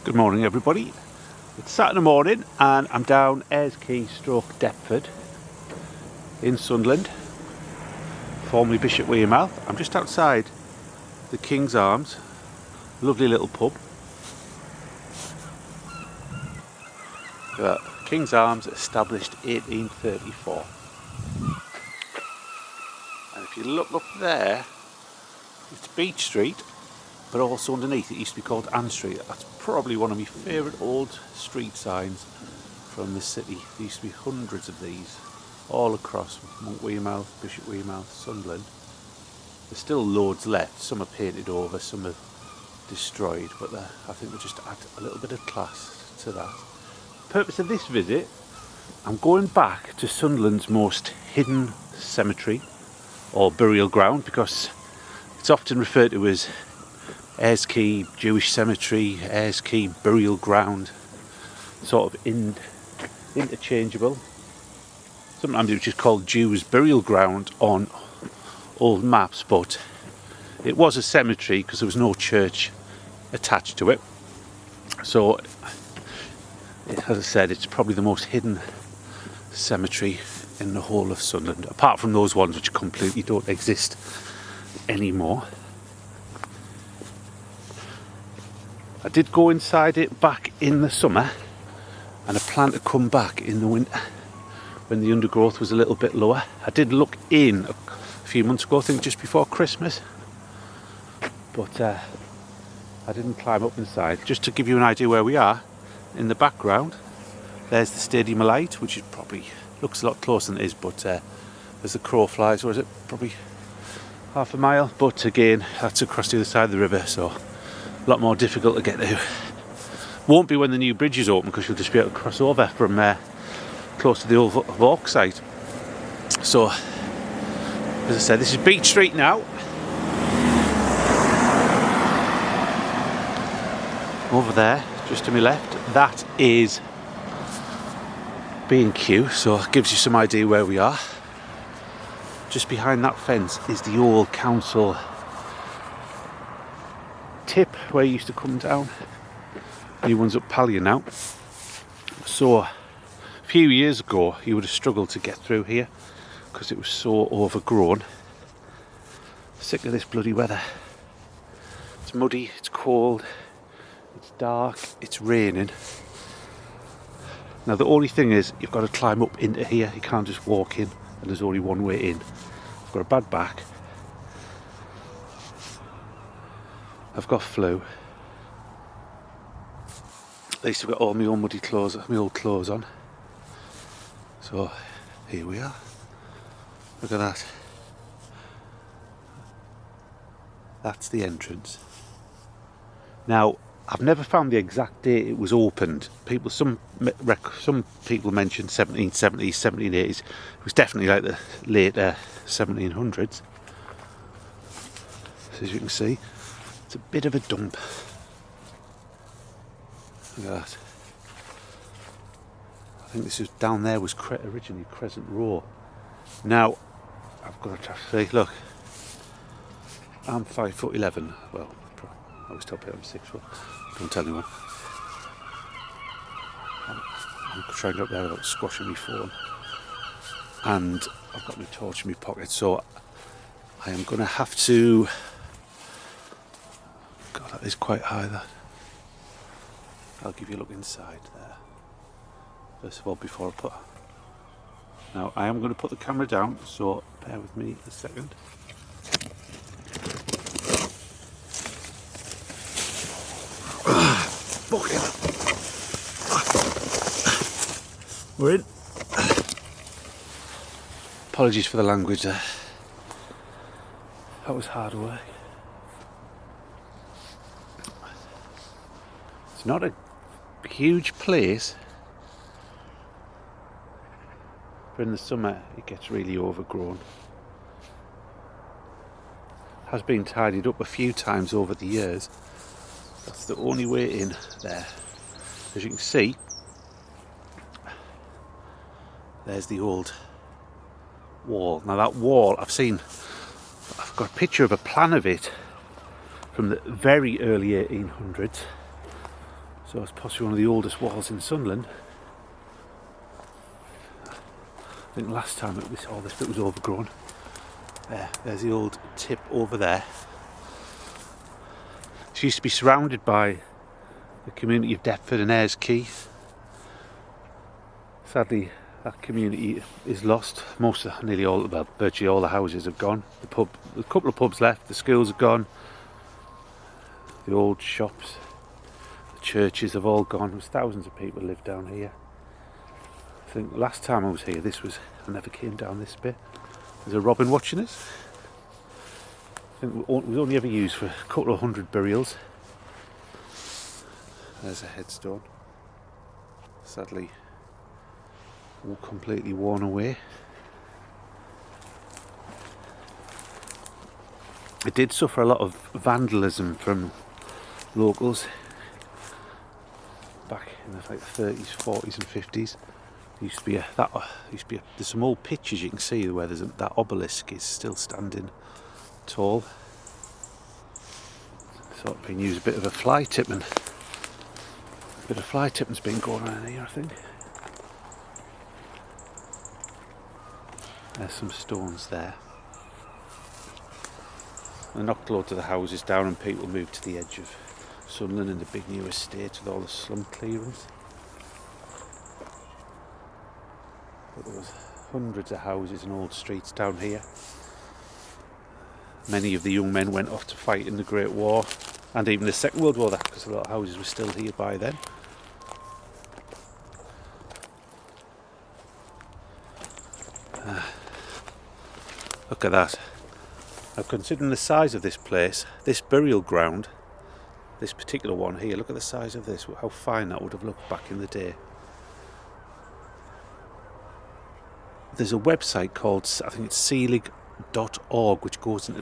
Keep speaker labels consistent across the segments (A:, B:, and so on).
A: Good morning everybody. It's Saturday morning and I'm down Ayres Quay / Deptford in Sunderland, formerly Bishopwearmouth. I'm just outside the King's Arms, lovely little pub. King's Arms, established 1834. And if you look up there, it's Beach Street, but also underneath it used to be called Ann Street. That's probably one of my favourite old street signs from the city. There used to be hundreds of these all across Monkwearmouth, Bishopwearmouth, Sunderland. There's still loads left. Some are painted over, some are destroyed, but I think they just add a little bit of class to that. The purpose of this visit, I'm going back to Sunderland's most hidden cemetery or burial ground, because it's often referred to as Ayres Quay Jewish Cemetery, Ayres Quay Burial Ground, sort of interchangeable. Sometimes it's just called Jews Burial Ground on old maps, but it was a cemetery because there was no church attached to it. So, as I said, it's probably the most hidden cemetery in the whole of Sunderland, apart from those ones which completely don't exist anymore. I did go inside it back in the summer, and I plan to come back in the winter when the undergrowth was a little bit lower. I did look in a few months ago, I think just before Christmas, but I didn't climb up inside. Just to give you an idea where we are, in the background there's the Stadium of Light, which is probably looks a lot closer than it is, but as the crow flies, or is it probably half a mile, but again that's across the other side of the river, so a lot more difficult to get to. Won't be when the new bridge is open, because you'll just be able to cross over from close to the old Walk site. So, as I said, this is Beach Street now. Over there, just to my left, that is B&Q, so it gives you some idea where we are. Just behind that fence is the old council tip where you used to come down. New one's up Pallion now. So a few years ago you would have struggled to get through here because it was so overgrown. Sick of this bloody weather. It's muddy, it's cold, it's dark, it's raining. Now the only thing is, you've got to climb up into here. You can't just walk in, and there's only one way in. I've got a bad back. I've got flu. At least I've got all my old muddy clothes, my old clothes on. So here we are. Look at that. That's the entrance. Now, I've never found the exact date it was opened. Some people mentioned 1770s, 1780s. It was definitely like the later 1700s. So as you can see, it's a bit of a dump. Look at that. I think this was down there was originally Crescent Row. Now, I've got to say, look, I'm 5'11". Well, I was told I'm 6 foot. Don't tell anyone. I'm trying to get up there without squashing my phone. And I've got my torch in my pocket, so I am going to have to... God, that is quite high, that. I'll give you a look inside there. First of all, before I put... Now, I am going to put the camera down, so bear with me a second. We're in. Apologies for the language there. That was hard work. It's not a huge place, but in the summer it gets really overgrown. Has been tidied up a few times over the years. That's the only way in there. As you can see, there's the old wall. Now that wall, I've got a picture of a plan of it from the very early 1800s. So it's possibly one of the oldest walls in Sunderland. I think last time all this bit was overgrown. There's the old tip over there. She used to be surrounded by the community of Deptford and Ayres Quay. Sadly, that community is lost. Virtually all the houses have gone. A couple of pubs left. The schools have gone. The old shops, the churches have all gone. There's thousands of people live down here. I think last time I was here, I never came down this bit. There's a robin watching us. I think it was only ever used for a couple of 100 burials. There's a headstone. Sadly, all completely worn away. It did suffer a lot of vandalism from locals back in the 30s, 40s and 50s. There's some old pictures you can see where that obelisk is still standing tall. Sort of been used a bit of a fly tipping. A bit of fly tipping's been going on in here, I think. There's some stones there. They knocked loads of the houses down and people moved to the edge of Sunderland and the big new estate with all the slum clearance. But there was hundreds of houses and old streets down here. Many of the young men went off to fight in the Great War and even the Second World War, because a lot of houses were still here by then. Look at that. Now, considering the size of this place, this burial ground, this particular one here, look at the size of this, how fine that would have looked back in the day. There's a website called, I think it's seelig.org, which goes into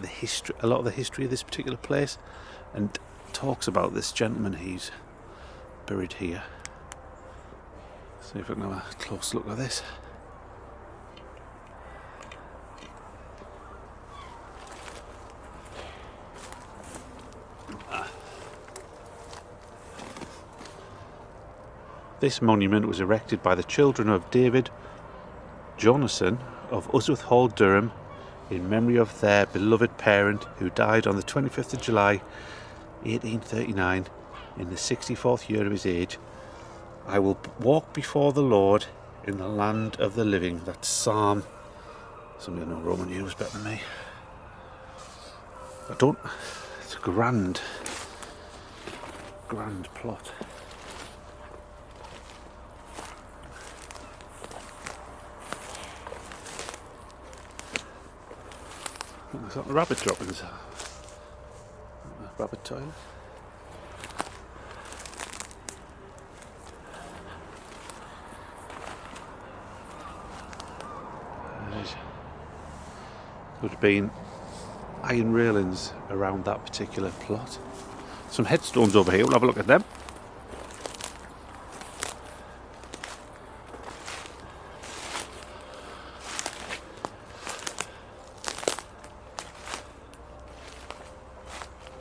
A: a lot of the history of this particular place and talks about this gentleman who's buried here. See if I can have a close look at this. This monument was erected by the children of David Jonasson of Usworth Hall, Durham, in memory of their beloved parent who died on the 25th of July 1839 in the 64th year of his age. I will walk before the Lord in the land of the living. That's Psalm. Somebody know Roman numerals better than me. It's a grand plot. There's got the rabbit droppings. Rabbit toilet. There would have been iron railings around that particular plot. Some headstones over here, we'll have a look at them.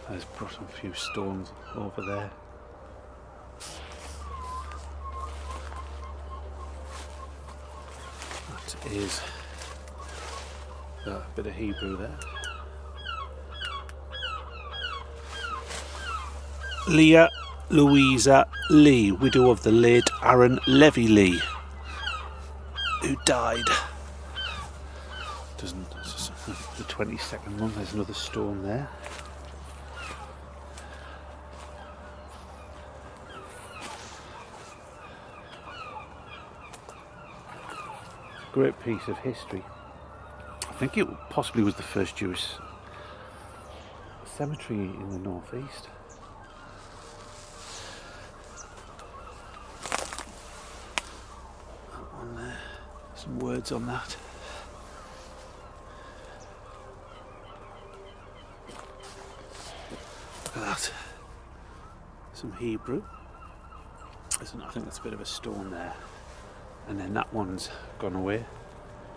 A: There's brought a few stones over there. That is a bit of Hebrew there. Leah Louisa Lee, widow of the late Aaron Levy Lee, who died. The 22nd month. There's another stone there. Great piece of history. I think it possibly was the first Jewish cemetery in the northeast. That one there. Some words on that. Look at that. Some Hebrew. I think that's a bit of a stone there. And then that one's gone away.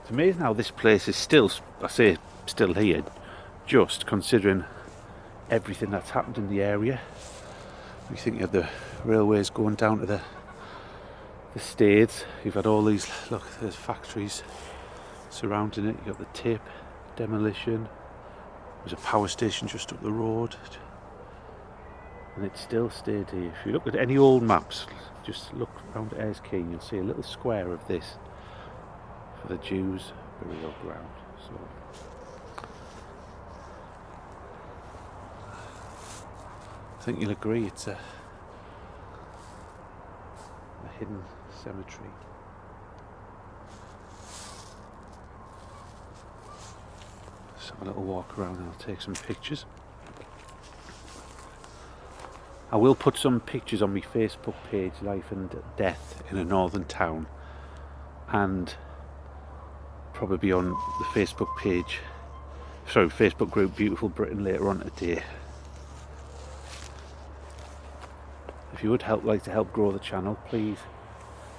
A: It's amazing how this place is still here, just considering everything that's happened in the area. You think you have the railways going down to the States. You've had all these, look, there's factories surrounding it. You've got the tip, demolition. There's a power station just up the road. And it still stayed here. If you look at any old maps, just look around Ayres Quay and you'll see a little square of this for the Jews' burial ground. So I think you'll agree it's a hidden cemetery. Let's have a little walk around and I'll take some pictures. I will put some pictures on my Facebook page, Life and Death in a Northern Town, and probably on the Facebook page, Facebook group Beautiful Britain later on today. If you would like to help grow the channel, please,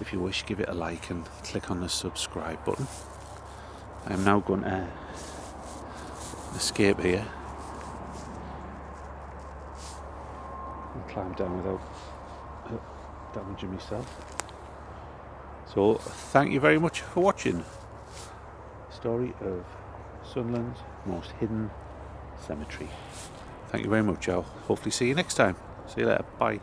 A: if you wish, give it a like and click on the subscribe button. I am now going to escape here and climb down without damaging myself. So thank you very much for watching the story of Sunderland's most hidden cemetery. Thank you very much. I'll hopefully see you next time. See you later. Bye.